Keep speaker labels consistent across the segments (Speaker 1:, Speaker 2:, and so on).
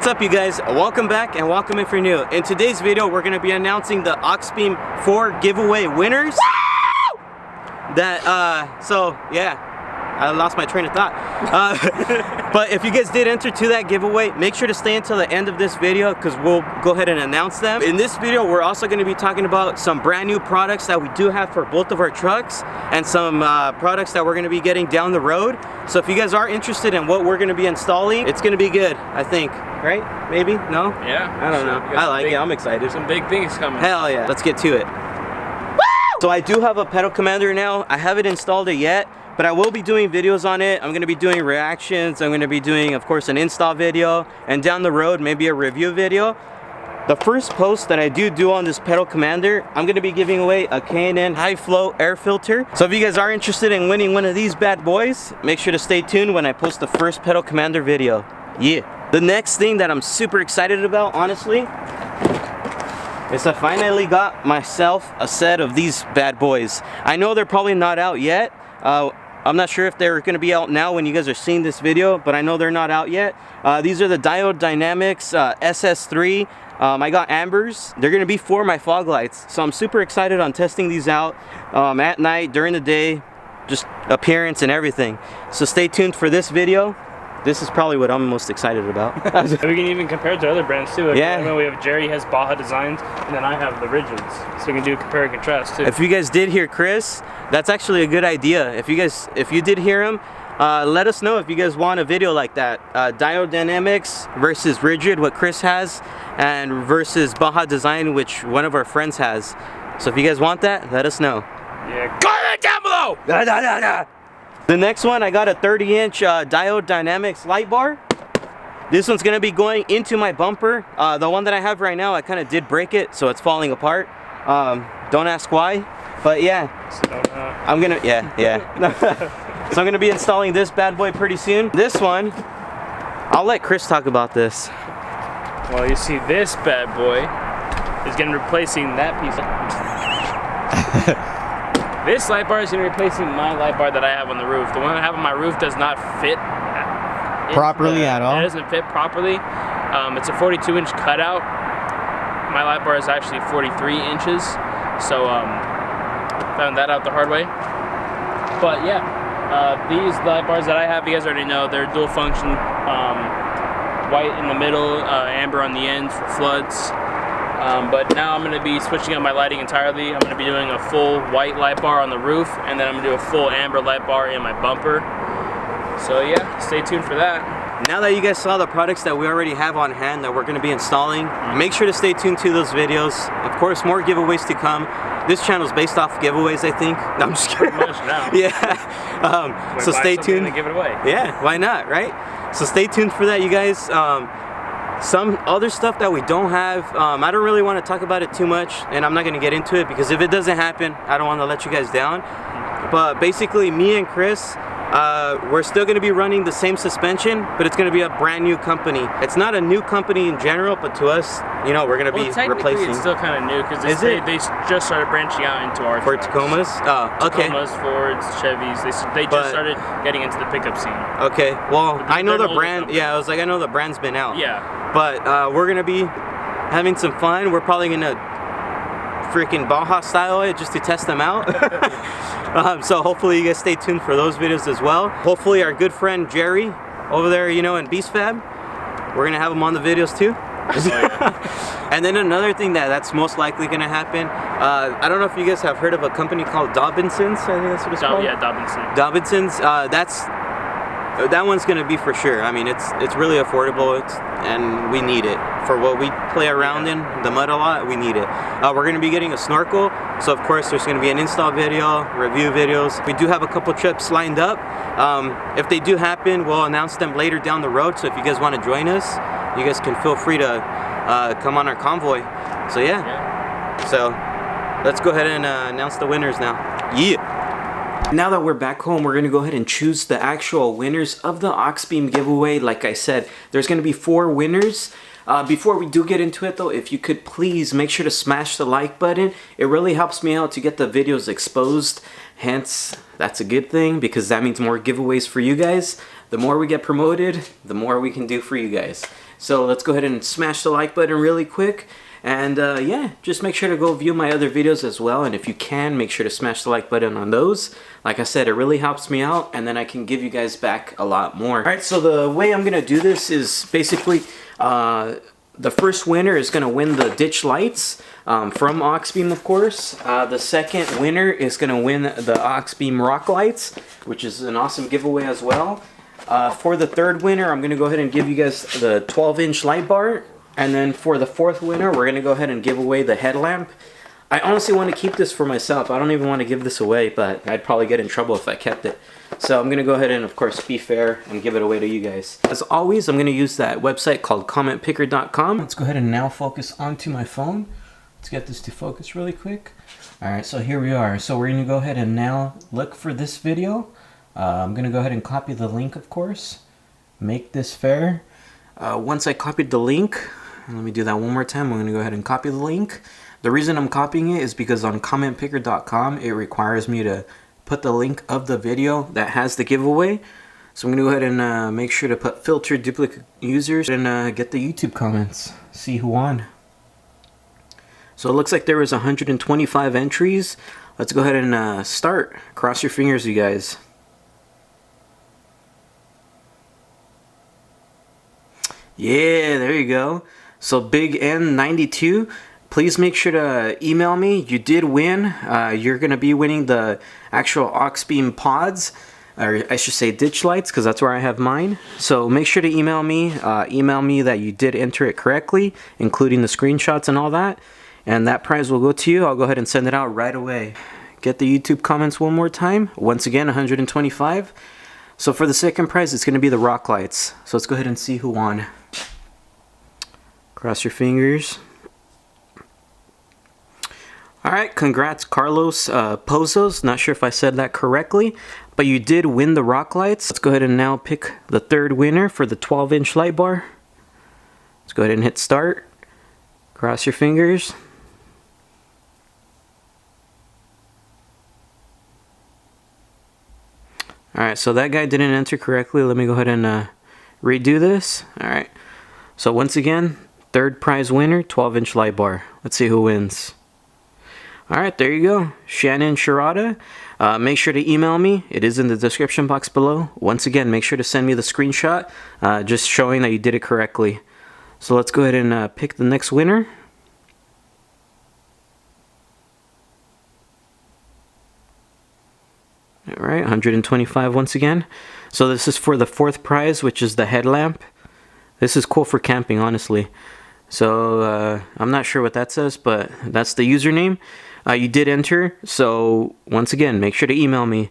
Speaker 1: What's up, you guys? Welcome back and welcome if you're new. In today's video, we're going to be announcing the Auxbeam 4 giveaway winners. Woo! So yeah, I lost my train of thought. But if you guys did enter to that giveaway, make sure to stay until the end of this video because we'll go ahead and announce them. In this video, we're also going to be talking about some brand new products that we do have for both of our trucks and some products that we're going to be getting down the road. So if you guys are interested in what we're going to be installing, it's going to be good, I think. Right? Maybe? No?
Speaker 2: Yeah.
Speaker 1: I don't know. I like it. I'm excited.
Speaker 2: Some big things coming.
Speaker 1: Hell yeah. Let's get to it. So I do have a pedal commander now. I haven't installed it yet, but I will be doing videos on it. I'm going to be doing reactions. I'm going to be doing, of course, an install video, and down the road, maybe a review video. The first post that I do on this pedal commander, I'm going to be giving away a K&N high flow air filter. So if you guys are interested in winning one of these bad boys, make sure to stay tuned when I post the first pedal commander video. Yeah. The next thing that I'm super excited about, honestly, is I finally got myself a set of these bad boys. I know they're probably not out yet. I'm not sure if they're going to be out now when you guys are seeing this video, but I know they're not out yet. These are the Dynamics SS3. I got ambers. They're going to be for my fog lights. So I'm super excited on testing these out at night, during the day, just appearance and everything. So stay tuned for this video. This is probably what I'm most excited about.
Speaker 2: We can even compare it to other brands too. Like,
Speaker 1: yeah.
Speaker 2: I know we have Jerry has Baja Designs, and then I have the Rigids. So we can do compare and contrast too.
Speaker 1: If you guys did hear Chris, that's actually a good idea. If you did hear him, let us know if you guys want a video like that. Dynamics versus Rigid, what Chris has, and versus Baja Design, which one of our friends has. So if you guys want that, let us know.
Speaker 2: Yeah, comment down below!
Speaker 1: The next one, I got a 30-inch Diode Dynamics light bar. This one's going to be going into my bumper. The one that I have right now, I kind of did break it, so it's falling apart. Don't ask why, but yeah. I'm going to, yeah. So I'm going to be installing this bad boy pretty soon. This one, I'll let Chris talk about this.
Speaker 2: Well, you see, this bad boy is going to be replacing that piece of... This light bar is going to be replacing my light bar that I have on the roof. The one I have on my roof does not fit
Speaker 3: properly at all.
Speaker 2: It doesn't fit properly. It's a 42-inch cutout. My light bar is actually 43 inches. So found that out the hard way. But yeah, these light bars that I have, you guys already know, they're dual function. White in the middle, amber on the ends for floods. But now I'm going to be switching up my lighting entirely. I'm going to be doing a full white light bar on the roof, and then I'm going to do a full amber light bar in my bumper. So yeah, stay tuned for that.
Speaker 1: Now that you guys saw the products that we already have on hand that we're going to be installing, make sure to stay tuned to those videos. Of course, more giveaways to come. This channel is based off giveaways, I think. No, I'm just kidding.
Speaker 2: Pretty much now.
Speaker 1: Yeah. So stay tuned.
Speaker 2: And give it away.
Speaker 1: Yeah, why not, right? So stay tuned for that, you guys. Some other stuff that we don't have, I don't really want to talk about it too much, and I'm not going to get into it because if it doesn't happen, I don't want to let you guys down. But basically, me and Chris, we're still going to be running the same suspension, but it's going to be a brand new company. It's not a new company in general, but to us, you know, we're going to be replacing.
Speaker 2: It's still kind of new because they just started branching out into our
Speaker 1: for Tacomas. Oh, okay.
Speaker 2: Tacomas, Fords, Chevys. They just started getting into the pickup scene.
Speaker 1: Okay. Well, I know the brand. Company. Yeah, I was like, I know the brand's been out.
Speaker 2: Yeah.
Speaker 1: But we're gonna be having some fun. We're probably gonna freaking Baja style it just to test them out. So hopefully you guys stay tuned for those videos as well. Hopefully our good friend Jerry over there, you know, in Beast Fab, we're gonna have him on the videos too.
Speaker 2: Oh, yeah.
Speaker 1: And then another thing that's most likely gonna happen, I don't know if you guys have heard of a company called Dobinson's. I think that's what it's called.
Speaker 2: Yeah, Dobinson.
Speaker 1: Dobinson's. That one's gonna be for sure. I mean, it's really affordable, and we need it for what we play around in the mud a lot. We need it. We're gonna be getting a snorkel, so of course there's gonna be an install video, review videos. We do have a couple trips lined up. If they do happen, we'll announce them later down the road. So if you guys want to join us, you guys can feel free to come on our convoy. So yeah. So let's go ahead and announce the winners now. Yeah. Now that we're back home, we're going to go ahead and choose the actual winners of the Auxbeam giveaway. Like I said, there's going to be 4 winners. Before we do get into it though, if you could please make sure to smash the like button. It really helps me out to get the videos exposed. Hence, that's a good thing because that means more giveaways for you guys. The more we get promoted, the more we can do for you guys. So let's go ahead and smash the like button really quick. And yeah, just make sure to go view my other videos as well. And if you can, make sure to smash the like button on those. Like I said, it really helps me out, and then I can give you guys back a lot more. All right, so the way I'm gonna do this is basically the first winner is gonna win the ditch lights from Auxbeam, of course. The second winner is gonna win the Auxbeam rock lights, which is an awesome giveaway as well. For the third winner, I'm gonna go ahead and give you guys the 12-inch light bar. And then for the fourth winner, we're going to go ahead and give away the headlamp. I honestly want to keep this for myself. I don't even want to give this away, but I'd probably get in trouble if I kept it. So I'm going to go ahead and, of course, be fair and give it away to you guys. As always, I'm going to use that website called commentpicker.com. Let's go ahead and now focus onto my phone. Let's get this to focus really quick. Alright, so here we are. So we're going to go ahead and now look for this video. I'm going to go ahead and copy the link, of course. Make this fair. Once I copied the link, let me do that one more time. I'm going to go ahead and copy the link. The reason I'm copying it is because on commentpicker.com it requires me to put the link of the video that has the giveaway. So I'm going to go ahead and make sure to put filtered duplicate users and get the YouTube comments. See who won. So it looks like there was 125 entries. Let's go ahead and start. Cross your fingers, you guys. Yeah, there you go. So Big N92, please make sure to email me. You did win. You're going to be winning the actual Auxbeam pods, or I should say ditch lights, because that's where I have mine. So make sure to email me. Email me that you did enter it correctly, including the screenshots and all that. And that prize will go to you. I'll go ahead and send it out right away. Get the YouTube comments one more time. Once again, 125. So for the second prize, it's going to be the rock lights. So let's go ahead and see who won. Cross your fingers. Alright, congrats Carlos Pozos. Not sure if I said that correctly, but you did win the rock lights. Let's go ahead and now pick the third winner for the 12-inch light bar. Let's go ahead and hit start. Cross your fingers. Alright, so that guy didn't enter correctly. Let me go ahead and redo this. Alright, so once again, third prize winner, 12-inch light bar. Let's see who wins. Alright, there you go. Shannon Sharada. Make sure to email me. It is in the description box below. Once again, make sure to send me the screenshot just showing that you did it correctly. So let's go ahead and pick the next winner. Alright, 125 once again. So this is for the fourth prize, which is the headlamp. This is cool for camping, honestly. So I'm not sure what that says, but that's the username. You did enter, so once again, make sure to email me.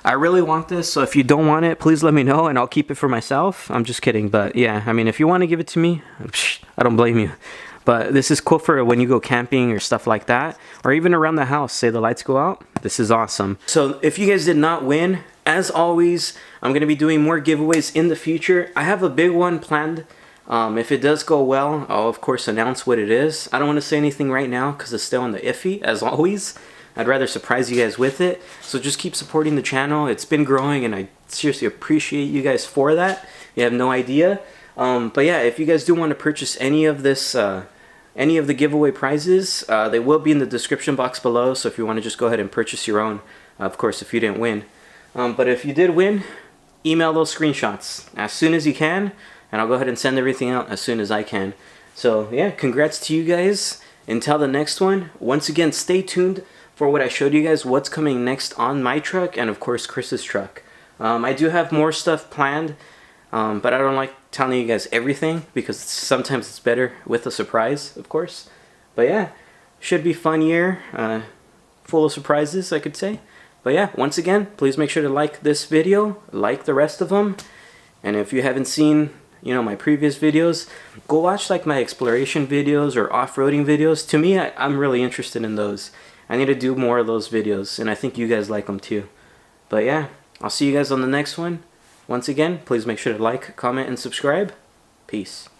Speaker 1: I really want this, so if you don't want it, please let me know and I'll keep it for myself. I'm just kidding, but yeah, I mean, if you want to give it to me, I don't blame you. But this is cool for when you go camping or stuff like that, or even around the house, say the lights go out. This is awesome. So if you guys did not win, as always, I'm going to be doing more giveaways in the future. I have a big one planned. If it does go well, I'll of course announce what it is. I don't want to say anything right now because it's still on the iffy, as always. I'd rather surprise you guys with it. So just keep supporting the channel. It's been growing and I seriously appreciate you guys for that. You have no idea. But yeah, if you guys do want to purchase any of this, any of the giveaway prizes, they will be in the description box below. So if you want to just go ahead and purchase your own, of course, if you didn't win. But if you did win, email those screenshots as soon as you can. And I'll go ahead and send everything out as soon as I can. So yeah, congrats to you guys. Until the next one, once again, stay tuned for what I showed you guys, what's coming next on my truck and of course Chris's truck. I do have more stuff planned, but I don't like telling you guys everything because sometimes it's better with a surprise, of course. But yeah, should be fun year, full of surprises, I could say. But yeah, once again, please make sure to like this video, like the rest of them. And if you haven't seen, you know, my previous videos, go watch like my exploration videos or off-roading videos. To me, I'm really interested in those. I need to do more of those videos, and I think you guys like them too. But yeah, I'll see you guys on the next one. Once again, please make sure to like, comment, and subscribe. Peace.